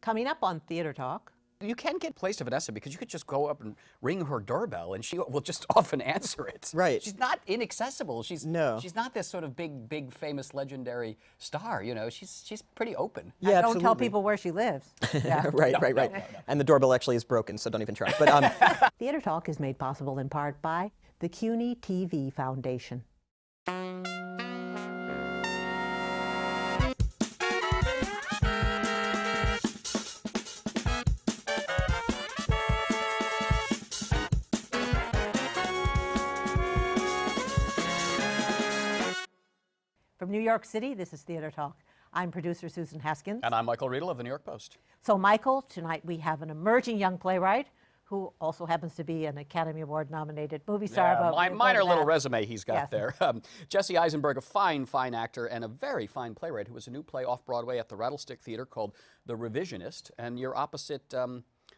Coming up on Theater Talk. You can get plays to Vanessa because you could just go up and ring her doorbell and she will just often answer it. Right. She's not inaccessible. She's not this sort of big, famous, legendary star. You know, she's pretty open. Yeah, don't tell people where she lives. Yeah. Right. No. And the doorbell actually is broken, so don't even try. But Theater Talk is made possible in part by the CUNY TV Foundation. From New York City, this is Theater Talk. I'm producer Susan Haskins. And I'm Michael Riedel of the New York Post. So Michael, tonight we have an emerging young playwright who also happens to be an Academy Award nominated movie star. Yeah, minor little resume he's got there. Jesse Eisenberg, a fine actor and a very fine playwright who has a new play Off-Broadway at the Rattlestick Theater called The Revisionist. And you're opposite,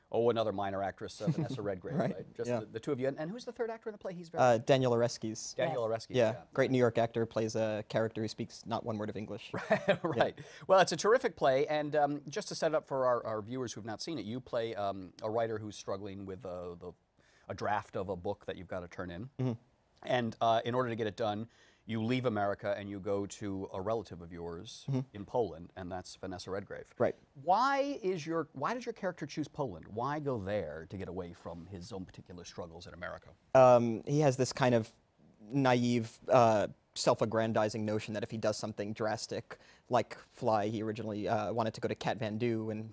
another minor actress, Vanessa Redgrave, right? Just the two of you. And who's the third actor in the play? He's very Daniel Radcliffe. Daniel Radcliffe. Yeah, great New York actor, plays a character who speaks not one word of English. Right. Yeah. Well, it's a terrific play, and just to set it up for our viewers who've not seen it, you play a writer who's struggling with a draft of a book that you've got to turn in, and in order to get it done, you leave America and you go to a relative of yours in Poland, and that's Vanessa Redgrave. Right. Why did your character choose Poland? Why go there to get away from his own particular struggles in America? He has this kind of naive, self-aggrandizing notion that if he does something drastic, like fly, he originally wanted to go to Kathmandu and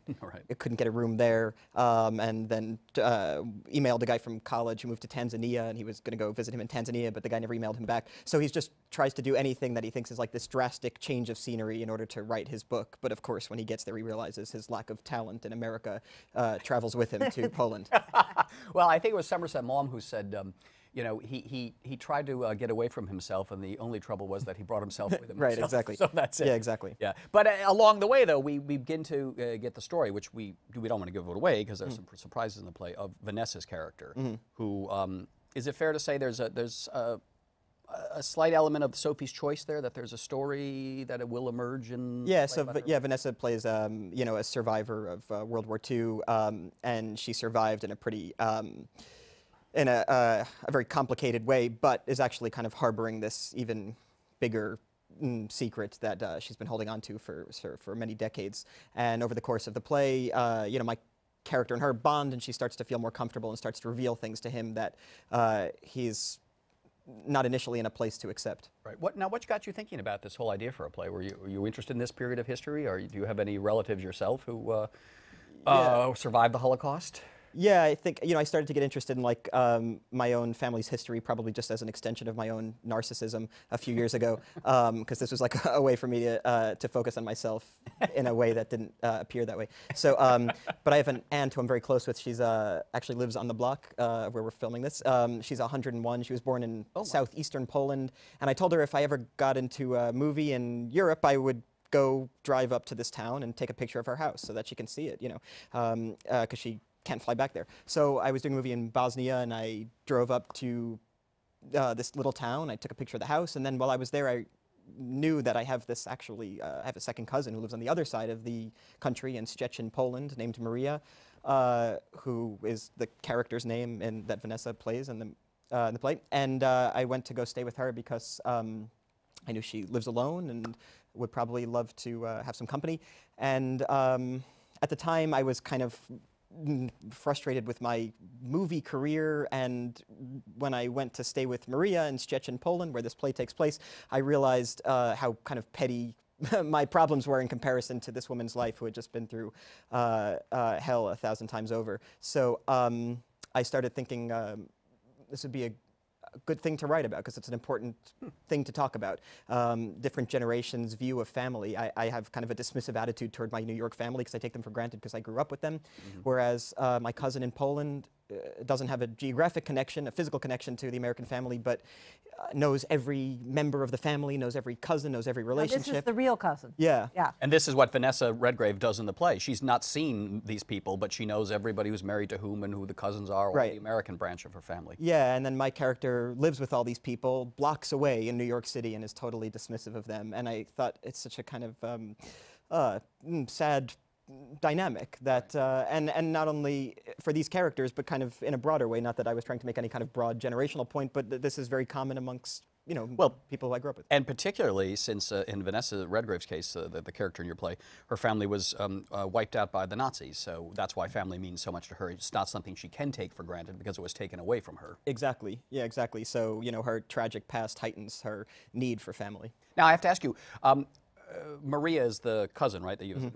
it couldn't get a room there, and then emailed a guy from college who moved to Tanzania, and he was going to go visit him in Tanzania, but the guy never emailed him back. So he just tries to do anything that he thinks is like this drastic change of scenery in order to write his book. But of course, when he gets there, he realizes his lack of talent in America travels with him to Poland. Well, I think it was Somerset Maugham who said, you know, he tried to get away from himself, and the only trouble was that he brought himself with him. Right, exactly. So that's it. Yeah, exactly. Yeah, but along the way, though, we begin to get the story, which we don't want to give it away because there's some surprises in the play, of Vanessa's character, who is it fair to say there's a slight element of Sophie's Choice there, that there's a story that it will emerge in. Yeah, so Vanessa plays you know, a survivor of World War II, and she survived in a pretty in a very complicated way, but is actually kind of harboring this even bigger secret that she's been holding on to for many decades. And over the course of the play, you know, my character and her bond, and she starts to feel more comfortable and starts to reveal things to him that he's not initially in a place to accept. Right. What got you thinking about this whole idea for a play? Were you interested in this period of history, or do you have any relatives yourself who survived the Holocaust? Yeah, I think, you know, I started to get interested in like my own family's history, probably just as an extension of my own narcissism a few years ago, because this was like a way for me to focus on myself in a way that didn't appear that way. So, but I have an aunt who I'm very close with. She's actually lives on the block where we're filming this. She's 101. She was born in southeastern Poland, and I told her if I ever got into a movie in Europe, I would go drive up to this town and take a picture of her house so that she can see it, you know, because she can't fly back there. So I was doing a movie in Bosnia, and I drove up to this little town. I took a picture of the house, and then while I was there, I knew that I have this I have a second cousin who lives on the other side of the country in Szczecin, Poland, named Maria, who is the character's name that Vanessa plays in the play. And I went to go stay with her because I knew she lives alone and would probably love to have some company. And at the time, I was kind of frustrated with my movie career, and when I went to stay with Maria in Szczecin, Poland, where this play takes place, I realized how kind of petty my problems were in comparison to this woman's life, who had just been through hell 1,000 times over. So I started thinking this would be a good thing to write about, because it's an important thing to talk about. Different generations' view of family. I have kind of a dismissive attitude toward my New York family because I take them for granted because I grew up with them, whereas my cousin in Poland doesn't have a geographic connection, a physical connection to the American family, but knows every member of the family, knows every cousin, knows every relationship. This is the real cousin. Yeah. Yeah. And this is what Vanessa Redgrave does in the play. She's not seen these people, but she knows everybody who's married to whom and who the cousins are, or the American branch of her family. Yeah, and then my character lives with all these people blocks away in New York City and is totally dismissive of them. And I thought it's such a kind of sad dynamic that, and not only for these characters, but kind of in a broader way. Not that I was trying to make any kind of broad generational point, but this is very common amongst people who I grew up with. And particularly since in Vanessa Redgrave's case, the character in your play, her family was wiped out by the Nazis. So that's why family means so much to her. It's not something she can take for granted because it was taken away from her. Exactly. Yeah, exactly. So, her tragic past heightens her need for family. Now, I have to ask you, Maria is the cousin, right? That you,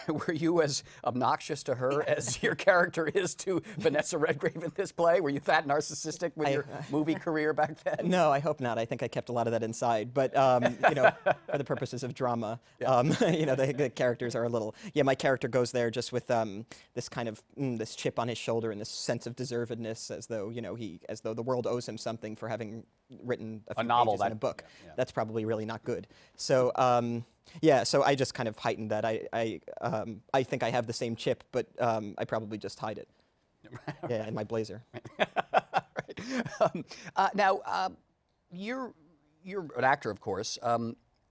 were you as obnoxious to her as your character is to Vanessa Redgrave in this play? Were you that narcissistic with your movie career back then? No, I hope not. I think I kept a lot of that inside. But for the purposes of drama, the characters are a little. Yeah, my character goes there just with this kind of this chip on his shoulder and this sense of deservedness, as though as though the world owes him something for having written a few novel pages in a book. Yeah. That's probably really not good. So. Yeah, so I just kind of heightened that. I think I have the same chip, but I probably just hide it. Yeah, in my blazer. Right. Now, you're an actor, of course,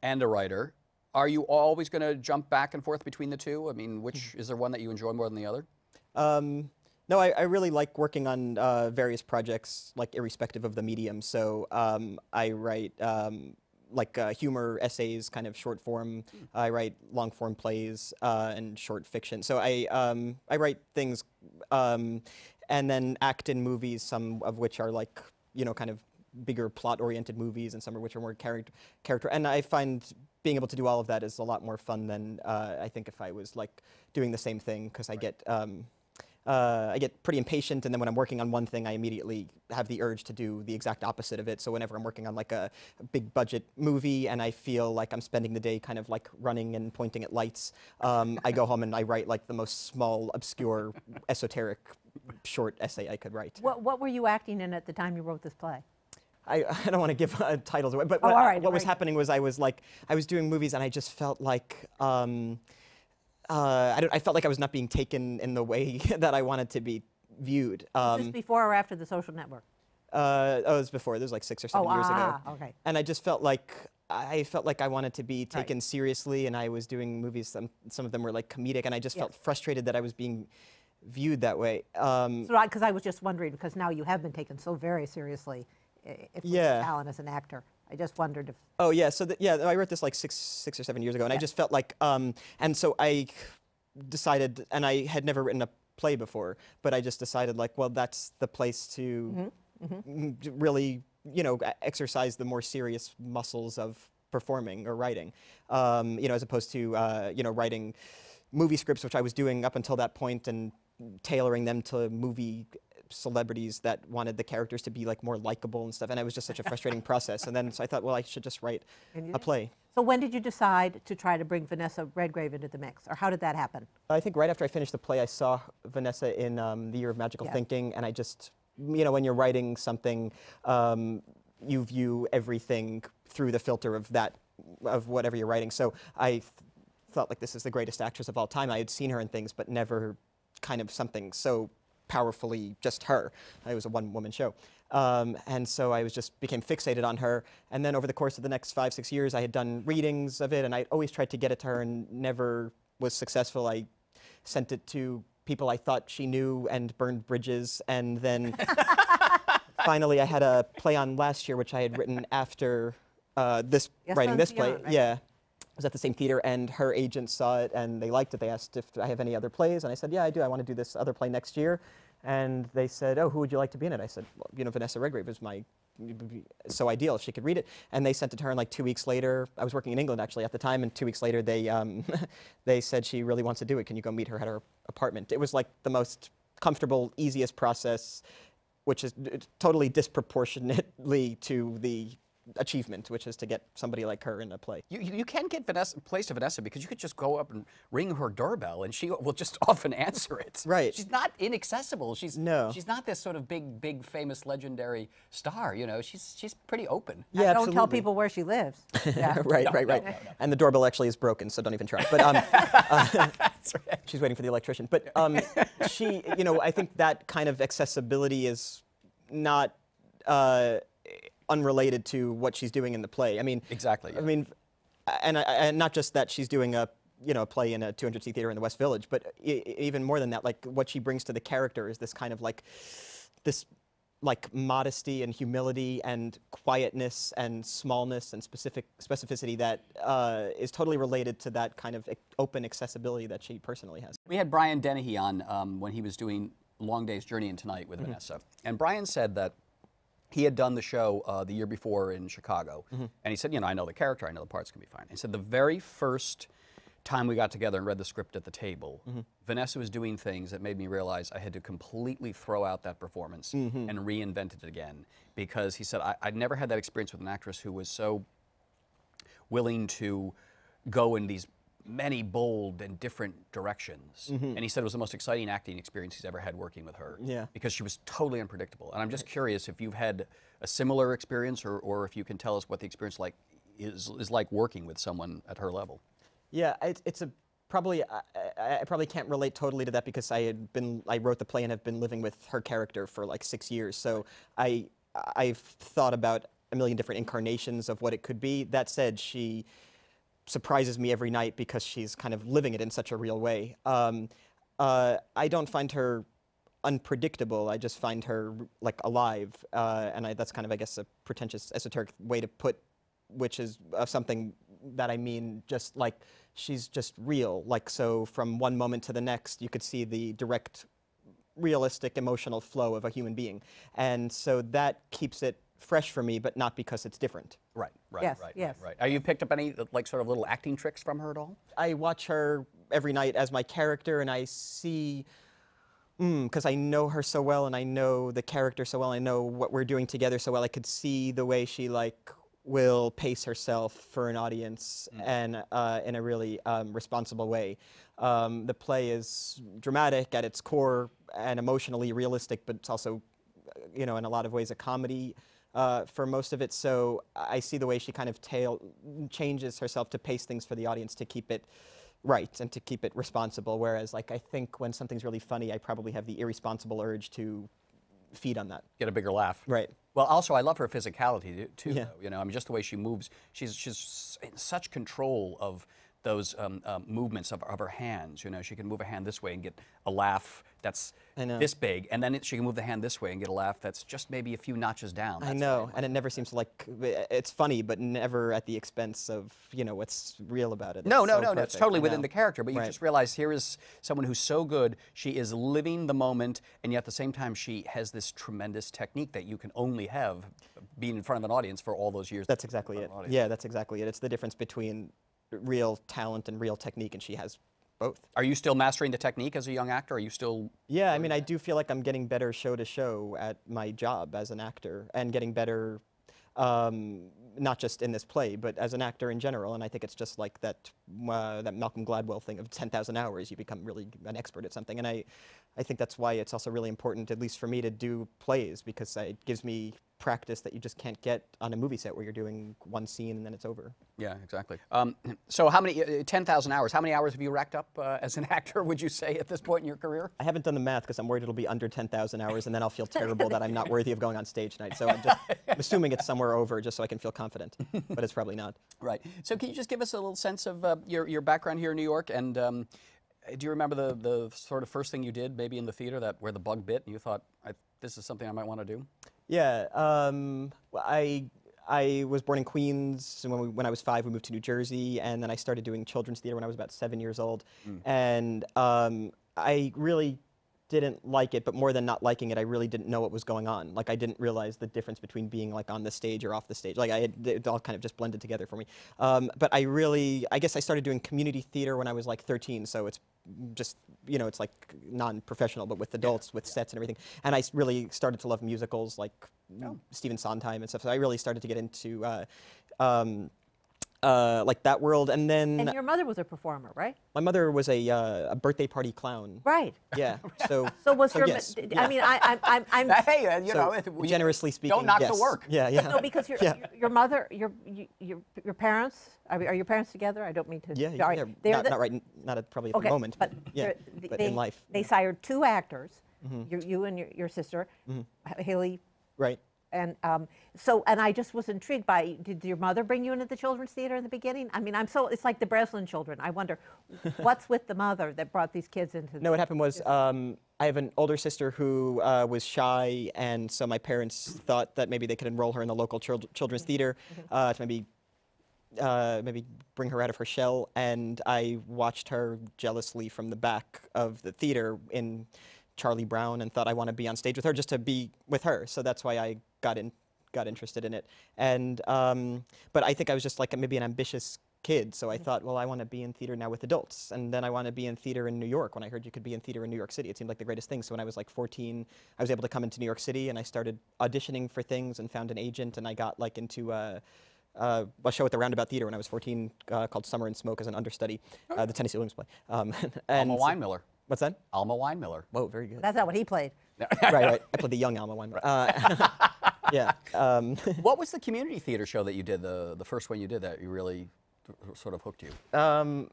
and a writer. Are you always going to jump back and forth between the two? I mean, is there one that you enjoy more than the other? No, I really like working on various projects, like irrespective of the medium. So I write humor essays, kind of short form. I write long form plays and short fiction. So I write things and then act in movies, some of which are kind of bigger plot oriented movies, and some of which are more character. And I find being able to do all of that is a lot more fun than I think if I was doing the same thing, because I get pretty impatient, and then when I'm working on one thing, I immediately have the urge to do the exact opposite of it. So whenever I'm working on a big budget movie and I feel like I'm spending the day kind of running and pointing at lights, I go home and I write the most small, obscure, esoteric short essay I could write. What were you acting in at the time you wrote this play? I don't want to give titles away, but what was happening was I was doing movies and I just felt like I felt like I was not being taken in the way that I wanted to be viewed. Was this before or after The Social Network? It was before. This was 6 or 7 years ago. Okay. And I just felt like I wanted to be taken seriously, and I was doing movies. Some of them were comedic, and I just felt frustrated that I was being viewed that way. Because I was just wondering, because now you have been taken so very seriously, if you have talent as an actor. I just wondered if. Oh yeah, so I wrote this 6 or 7 years ago, and I just felt like, and so I decided, and I had never written a play before, but I just decided well, that's the place to really, exercise the more serious muscles of performing or writing, as opposed to, writing movie scripts, which I was doing up until that point, and tailoring them to movie celebrities that wanted the characters to be more likable and stuff, and it was just such a frustrating process. And then so I thought, well, I should just write a play. So when did you decide to try to bring Vanessa Redgrave into the mix, or how did that happen? I think right after I finished the play, I saw Vanessa in The Year of Magical Thinking, and I just, when you're writing something, you view everything through the filter of whatever you're writing. So I thought this is the greatest actress of all time. I had seen her in things, but never kind of something so powerfully just her. It was a one-woman show. And so I became fixated on her. And then over the course of the next 5, 6 years, I had done readings of it, and I always tried to get it to her and never was successful. I sent it to people I thought she knew and burned bridges. And then finally I had a play on last year, which I had written after writing this play. Right? Yeah. I was at the same theater, and her agent saw it, and they liked it. They asked if I have any other plays, and I said, yeah, I do. I want to do this other play next year. And they said, oh, who would you like to be in it? I said, well, Vanessa Redgrave is so ideal if she could read it. And they sent it to her, and 2 weeks later, I was working in England actually at the time, and 2 weeks later they they said she really wants to do it. Can you go meet her at her apartment? It was the most comfortable, easiest process, which is totally disproportionately to the achievement, which is to get somebody like her in a play. You can get plays to Vanessa because you could just go up and ring her doorbell and she will just often answer it. Right. She's not inaccessible. She's not this sort of big famous legendary star. She's pretty open. Yeah, don't tell people where she lives. Yeah. Right. No. And the doorbell actually is broken, so don't even try. But That's right. She's waiting for the electrician. But she, I think that kind of accessibility is not unrelated to what she's doing in the play. I mean, exactly. Yeah. I mean, and not just that she's doing a a play in a 200-seat theater in the West Village. But even more than that, like what she brings to the character is this kind of like this modesty and humility and quietness and smallness and specificity that is totally related to that kind of open accessibility that she personally has. We had Brian Dennehy on when he was doing Long Day's Journey in Tonight with Vanessa, and Brian said that he had done the show the year before in Chicago, and he said, I know the character, I know the parts can be fine. He said the very first time we got together and read the script at the table, Vanessa was doing things that made me realize I had to completely throw out that performance and reinvent it again, because he said I'd never had that experience with an actress who was so willing to go in these many bold and different directions. And he said it was the most exciting acting experience he's ever had working with her, because she was totally unpredictable. And I'm just curious if you've had a similar experience, or if you can tell us what the experience is like working with someone at her level. Yeah, it's probably I probably can't relate totally to that, because I wrote the play and have been living with her character for like 6 years. So I've thought about a million different incarnations of what it could be. That said, she surprises me every night because she's kind of living it in such a real way. I don't find her unpredictable. I just find her like alive, and that's kind of, I guess, a pretentious, esoteric way to put, which is something that I mean just like she's just real. Like, so from one moment to the next, you could see the direct, realistic, emotional flow of a human being, and so that keeps it fresh for me, but not because it's different. Right. Yes. Have you picked up any like sort of little acting tricks from her at all? I watch her every night as my character, and I see, because I know her so well, and I know the character so well, I know what we're doing together so well, I could see the way she will pace herself for an audience, and in a really responsible way. The play is dramatic at its core and emotionally realistic, but it's also, in a lot of ways, a comedy for most of it. So I see the way she kind of changes herself to pace things for the audience to keep it right and to keep it responsible. Whereas, I think when something's really funny, I probably have the irresponsible urge to feed on that. Get a bigger laugh. Right. Well, also, I love her physicality too. Yeah. Though. I mean, just the way she moves. She's in such control of those movements of her hands. She can move a hand this way and get a laugh that's this big, and then she can move the hand this way and get a laugh that's just maybe a few notches down. I know, and it never seems like it's funny, but never at the expense of what's real about it. No, it's totally within the character. But you just realize here is someone who's so good. She is living the moment, and yet at the same time she has this tremendous technique that you can only have being in front of an audience for all those years. That's exactly it. Yeah, that's exactly it. It's the difference between real talent and real technique, and she has both. Are you still mastering the technique as a young actor? Are you still? Yeah, I mean, I do feel like I'm getting better show to show at my job as an actor, and getting better, not just in this play, but as an actor in general. And I think it's just like that Malcolm Gladwell thing of 10,000 hours, you become really an expert at something. And I think that's why it's also really important, at least for me, to do plays, because it gives me practice that you just can't get on a movie set where you're doing one scene and then it's over. Yeah, exactly. So how many, 10,000 hours, how many hours have you racked up as an actor, would you say, at this point in your career? I haven't done the math because I'm worried it'll be under 10,000 hours, and then I'll feel terrible that I'm not worthy of going on stage tonight. So I'm assuming it's somewhere over, just so I can feel confident, but it's probably not. Right. So can you just give us a little sense of your background here in New York, and do you remember the sort of first thing you did, maybe in the theater, where the bug bit and you thought, this is something I might want to do? Yeah, I was born in Queens, and when I was 5, we moved to New Jersey, and then I started doing children's theater when I was about 7 years old. And I really didn't like it, but more than not liking it, I really didn't know what was going on. Like, I didn't realize the difference between being on the stage or off the stage. It all kind of just blended together for me. But I guess I started doing community theater when I was 13, so it's just, it's like non-professional, but with adults, with sets and everything. And I really started to love musicals, like Stephen Sondheim and stuff. So I really started to get into that world. And then... And your mother was a performer, right? My mother was a birthday party clown. Right. Yeah. So yes. I mean, I'm hey, generously speaking, don't knock yes. the work. Yeah, yeah. No, because your mother, your parents, are your parents together? I don't mean to. Yeah, not right, probably at the moment. But but in life. They sired 2 actors, you and your sister, Haley. Right. And and I just was intrigued by, did your mother bring you into the children's theater in the beginning? I mean, it's like the Breslin children. I wonder, what's with the mother that brought these kids into No, what happened was, I have an older sister who was shy, and so my parents thought that maybe they could enroll her in the local children's theater to maybe bring her out of her shell. And I watched her jealously from the back of the theater in Charlie Brown and thought I want to be on stage with her, just to be with her. So that's why I got interested in it. And but I think I was just like maybe an ambitious kid, so I thought, well, I want to be in theater now with adults, and then I want to be in theater in New York. When I heard you could be in theater in New York City, it seemed like the greatest thing. So when I was like 14, I was able to come into New York City, and I started auditioning for things and found an agent, and I got like into a show at the Roundabout Theater when I was 14 called Summer and Smoke as an understudy, the Tennessee Williams play. And Alma Weinmiller. What's that? Alma Weinmiller. Whoa, very good. That's not what he played. right. I played the young Alma Weinmiller. Yeah. What was the community theater show that you did, the first one you did that you really sort of hooked you?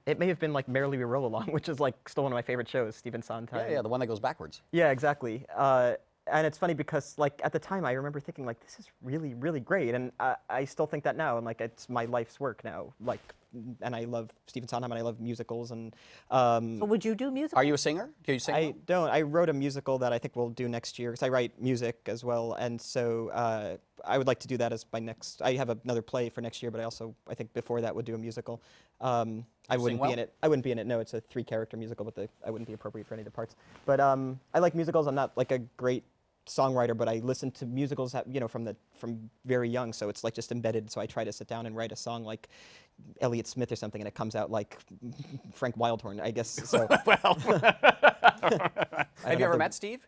It may have been like Merrily We Roll Along, which is like still one of my favorite shows, Stephen Sondheim. Yeah, the one that goes backwards. Yeah, exactly. And it's funny because like at the time I remember thinking like, this is really, really great. And I still think that now, and like it's my life's work now. Like, and I love Stephen Sondheim and I love musicals. And So would you do musicals? Are you a singer? Do you sing? I don't. I wrote a musical that I think we'll do next year because I write music as well. And so I would like to do that as my next. I have another play for next year, but I think before that would do a musical. I wouldn't be in it. I wouldn't be in it. No, it's a 3-character musical, but I wouldn't be appropriate for any of the parts. But I like musicals. I'm not like a great songwriter, but I listen to musicals, from very young. So it's like just embedded. So I try to sit down and write a song like Elliott Smith or something, and it comes out like Frank Wildhorn, I guess. So. Well, have you ever met Steve?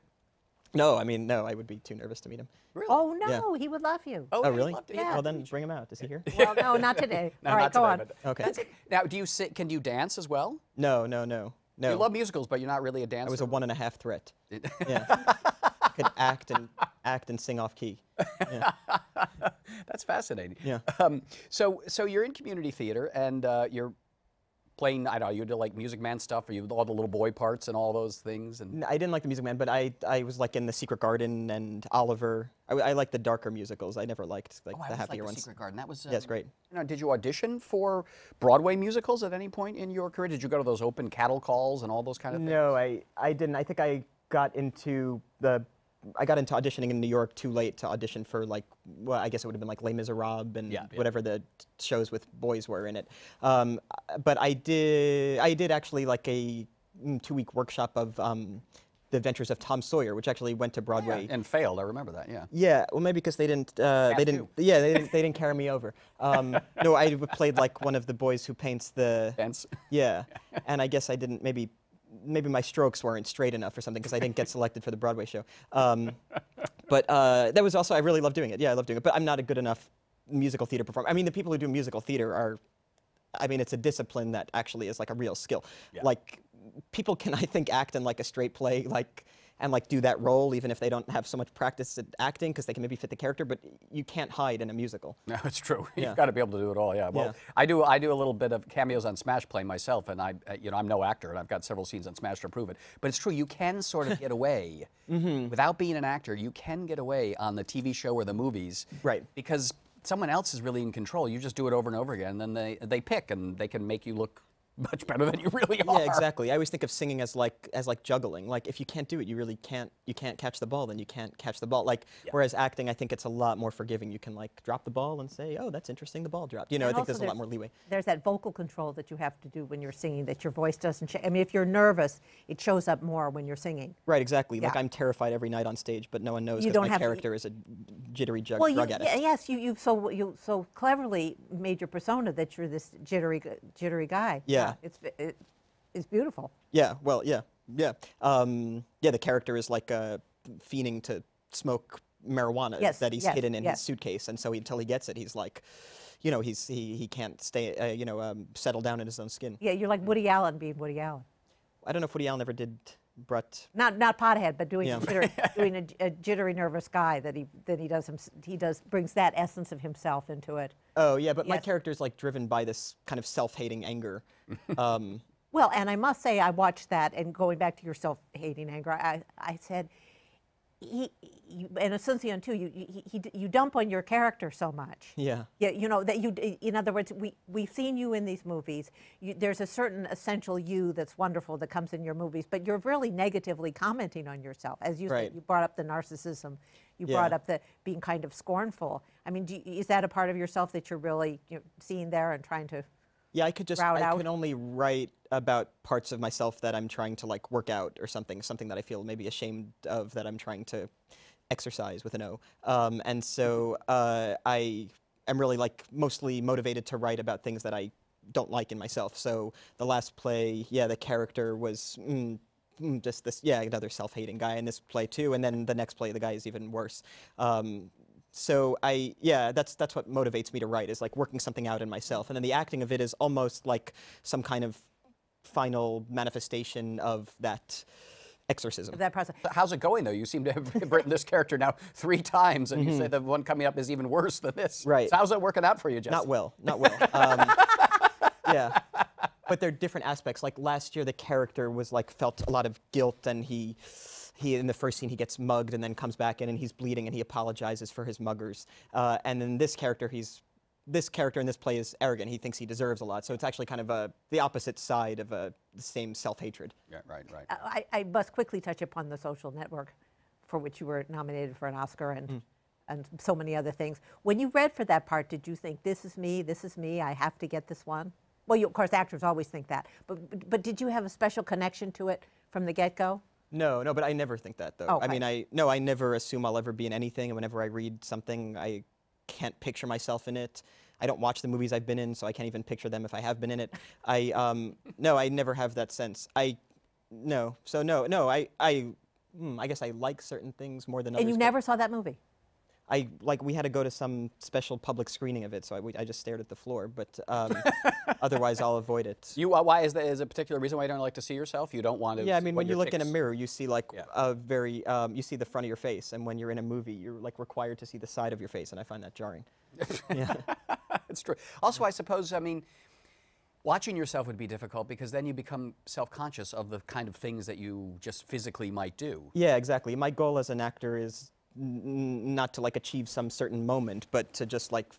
No, I mean, no, I would be too nervous to meet him. Really? Oh, no, Yeah. he would love you. Oh, really? He'd love to- Yeah. Well, then bring him out. Is he here? Well, no, not today. No, All right, not go today, on. but Okay. that's it. Now, do you sit? Can you dance as well? No. You love musicals, but you're not really a dancer. I was a 1.5 threat. Yeah. Could act and sing off key. Yeah. That's fascinating. Yeah. So you're in community theater and you're playing. I don't know. You do like Music Man stuff, or you all the little boy parts and all those things. And I didn't like the Music Man, but I was like in The Secret Garden and Oliver. I like the darker musicals. I never liked like the happier ones. Secret Garden. That was Yes, great. You know, did you audition for Broadway musicals at any point in your career? Did you go to those open cattle calls and all those kind of things? No, I didn't. I think I got into auditioning in New York too late to audition for like, well, I guess it would have been like Les Miserables and whatever the shows with boys were in it. But I did actually like a 2-week workshop of The Adventures of Tom Sawyer, which actually went to Broadway. Yeah, and failed. I remember that. Yeah. Yeah, well, maybe because they didn't carry me over. No, I played like one of the boys who paints the. Fence. Yeah, and I guess I didn't maybe my strokes weren't straight enough or something because I didn't get selected for the Broadway show. But that was also, I really love doing it. Yeah, I love doing it. But I'm not a good enough musical theater performer. I mean, the people who do musical theater are, I mean, it's a discipline that actually is like a real skill. Yeah. Like, people can, I think, act in like a straight play, like, and like do that role even if they don't have so much practice at acting because they can maybe fit the character, but you can't hide in a musical. No, it's true. Yeah. You've got to be able to do it all. Yeah. Well, Yeah. I do a little bit of cameos on Smash Play myself, and I'm no actor, and I've got several scenes on Smash to prove it. But it's true. You can sort of get away without being an actor. You can get away on the TV show or the movies, Right. Because someone else is really in control. You just do it over and over again, and then they pick, and they can make you look much better than you really are. Yeah, exactly. I always think of singing as like juggling. Like if you can't do it, you really can't. You can't catch the ball, then you can't catch the ball. Like whereas acting, I think it's a lot more forgiving. You can like drop the ball and say, "Oh, that's interesting. The ball dropped." You know, And I think also there's a lot more leeway. There's that vocal control that you have to do when you're singing, that your voice doesn't change. I mean, if you're nervous, it shows up more when you're singing. Right, exactly. Yeah. Like I'm terrified every night on stage, but no one knows You because don't my have to- character is a jittery drug addict. Yes, you so cleverly made your persona that you're this jittery guy. Yeah. It's beautiful. Yeah. Well, yeah. The character is like fiending to smoke marijuana that he's hidden in his suitcase, and so until he gets it, he's like, you know, he can't stay, settle down in his own skin. Yeah, you're like Woody Allen being Woody Allen. I don't know if Woody Allen ever did Brett. Not pothead, but doing a jittery, nervous guy that he brings that essence of himself into it. Oh yeah, but my Yes. character's like driven by this kind of self-hating anger. Well, and I must say, I watched that, and going back to your self-hating anger, I said, and Asuncion too, you dump on your character so much. Yeah. Yeah, you know, that you, in other words, we've seen you in these movies. There's a certain essential you that's wonderful that comes in your movies, but you're really negatively commenting on yourself. As you said, you brought up the narcissism, you brought up the being kind of scornful. I mean, is that a part of yourself that you're really seeing there and trying to Yeah, I can only write about parts of myself that I'm trying to like work out or something that I feel maybe ashamed of that I'm trying to exercise with an O. And so I am really like mostly motivated to write about things that I don't like in myself. So the last play, yeah, the character was just this, yeah, another self-hating guy in this play too. And then the next play, the guy is even worse. So that's what motivates me to write, is like working something out in myself. And then the acting of it is almost like some kind of final manifestation of that exorcism. of that process? How's it going, though? You seem to have written this character now 3 times, and you say the one coming up is even worse than this. Right. So how's it working out for you, Jesse? Not well, not well. Yeah, but there are different aspects. Like last year, the character was like felt a lot of guilt, and he in the first scene he gets mugged and then comes back in and he's bleeding and he apologizes for his muggers. And then this character in this play is arrogant. He thinks he deserves a lot. So it's actually kind of the opposite side of the same self-hatred. Yeah, right. I must quickly touch upon The Social Network, for which you were nominated for an Oscar and so many other things. When you read for that part, did you think, this is me, I have to get this one? Well, of course, actors always think that. But did you have a special connection to it from the get-go? No, but I never think that, though. Okay. I mean, I never assume I'll ever be in anything, and whenever I read something, I can't picture myself in it. I don't watch the movies I've been in, so I can't even picture them if I have been in it. No, I never have that sense. I guess I like certain things more than others. And you never saw that movie? We had to go to some special public screening of it, so I just stared at the floor, but otherwise I'll avoid it. Why is there a particular reason why you don't like to see yourself? You don't want to? Yeah, I mean, when you look in a mirror, you see like you see the front of your face, and when you're in a movie, you're like required to see the side of your face, and I find that jarring. Yeah. It's true. Also, I suppose, I mean, watching yourself would be difficult because then you become self-conscious of the kind of things that you just physically might do. Yeah, exactly. My goal as an actor is not to like achieve some certain moment, but to just like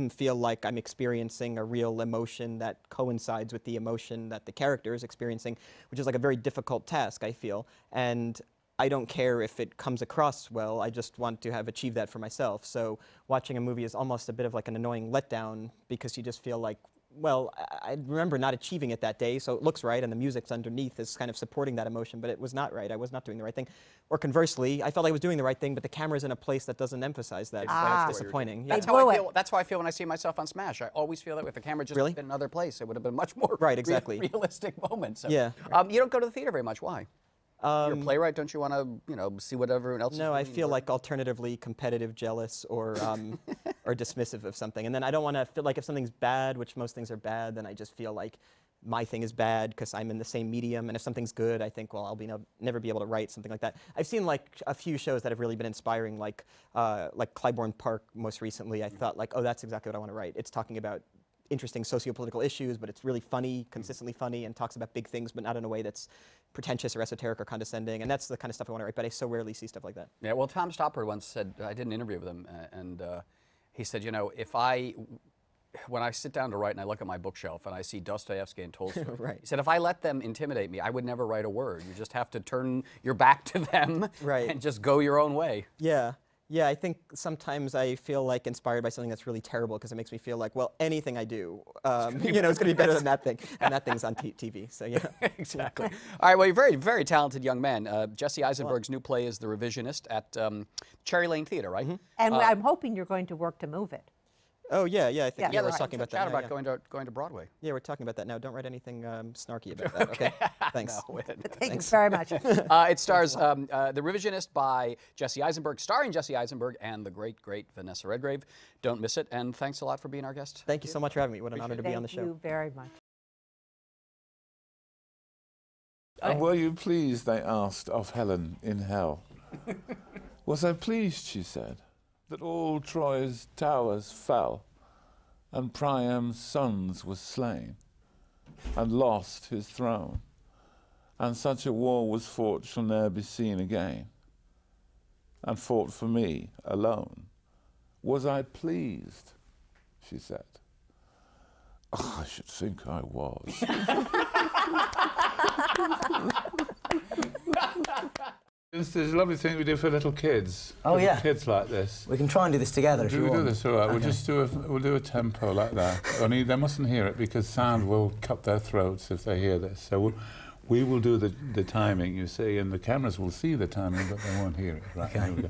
feel like I'm experiencing a real emotion that coincides with the emotion that the character is experiencing, which is like a very difficult task, I feel. And I don't care if it comes across well, I just want to have achieved that for myself. So watching a movie is almost a bit of like an annoying letdown because you just feel like, well, I remember not achieving it that day, so it looks right, and the music's underneath is kind of supporting that emotion, but it was not right. I was not doing the right thing. Or conversely, I felt I was doing the right thing, but the camera's in a place that doesn't emphasize that. So it's disappointing. That's how I feel. That's how I feel when I see myself on Smash. I always feel that if the camera just been in another place, it would have been much more realistic moment. So, yeah. You don't go to the theater very much. Why? You're a playwright. Don't you want to, see what everyone else is doing? No, I feel like alternatively competitive, jealous, or or dismissive of something. And then I don't want to feel like if something's bad, which most things are bad, then I just feel like my thing is bad because I'm in the same medium. And if something's good, I think, well, I'll never be able to write something like that. I've seen like a few shows that have really been inspiring, like Clybourne Park most recently. I thought like, oh, that's exactly what I want to write. It's talking about interesting socio-political issues, but it's really funny, consistently funny, and talks about big things, but not in a way that's pretentious or esoteric or condescending. And that's the kind of stuff I want to write, but I so rarely see stuff like that. Yeah, well, Tom Stoppard once said, I did an interview with him, and he said, when I sit down to write and I look at my bookshelf and I see Dostoevsky and Tolstoy, he said, if I let them intimidate me, I would never write a word. You just have to turn your back to them and just go your own way. Yeah. Yeah, I think sometimes I feel like inspired by something that's really terrible because it makes me feel like, well, anything I do, it's going to be better than that thing, and that thing's on TV. So yeah, exactly. All right, well, you're a very, very talented young man. Jesse Eisenberg's new play is The Revisionist at Cherry Lane Theater, right? And I'm hoping you're going to work to move it. Oh yeah, I think we're talking about that. About going to Broadway. Yeah, we're talking about that now. Don't write anything snarky about that. Okay. Thanks. No, Thanks very much. It stars The Revisionist by Jesse Eisenberg, starring Jesse Eisenberg and the great Vanessa Redgrave. Don't miss it. And thanks a lot for being our guest. Thank you so much for having me. What an honor to be on the show. Thank you very much. And were you pleased, they asked of Helen in hell. Was I pleased, she said, that all Troy's towers fell, and Priam's sons were slain, and lost his throne, and such a war was fought shall ne'er be seen again. and fought for me alone. Was I pleased? She said. Oh, I should think I was. There's a lovely thing we do for little kids. Oh, little yeah. Kids like this. We can try and do this together if you want. We'll do this, all right. Okay. We'll just do a tempo like that. Only they mustn't hear it because sound will cut their throats if they hear this. So we will do the timing, you see, and the cameras will see the timing, but they won't hear it. Right, Okay. here we go.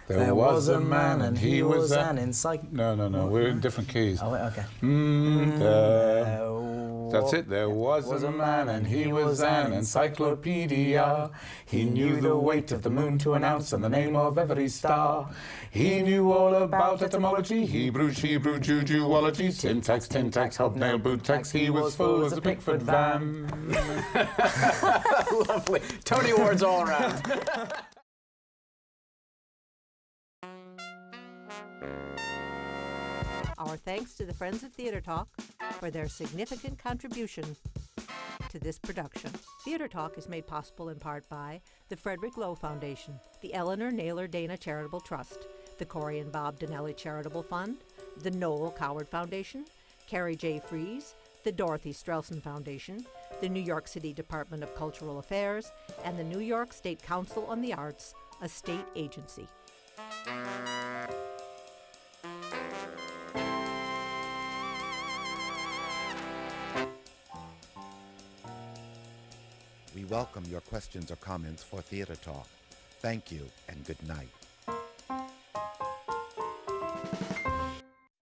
There was a man and he was an No, we're in different keys. Oh, wait, okay. That's it. There was a man and he was an encyclopedia. He knew the weight of the moon to an ounce and the name of every star. He knew all about etymology, Hebrew, Jewology, syntax, hobnail, boot tax. He was full as a Pickford van. Lovely. Tony Awards all around. Our thanks to the Friends of Theatre Talk for their significant contribution to this production. Theatre Talk is made possible in part by the Frederick Lowe Foundation, the Eleanor Naylor Dana Charitable Trust, the Corey and Bob Donnelly Charitable Fund, the Noel Coward Foundation, Carrie J. Fries, the Dorothy Strelson Foundation, the New York City Department of Cultural Affairs, and the New York State Council on the Arts, a state agency. We welcome your questions or comments for Theatre Talk. Thank you and good night.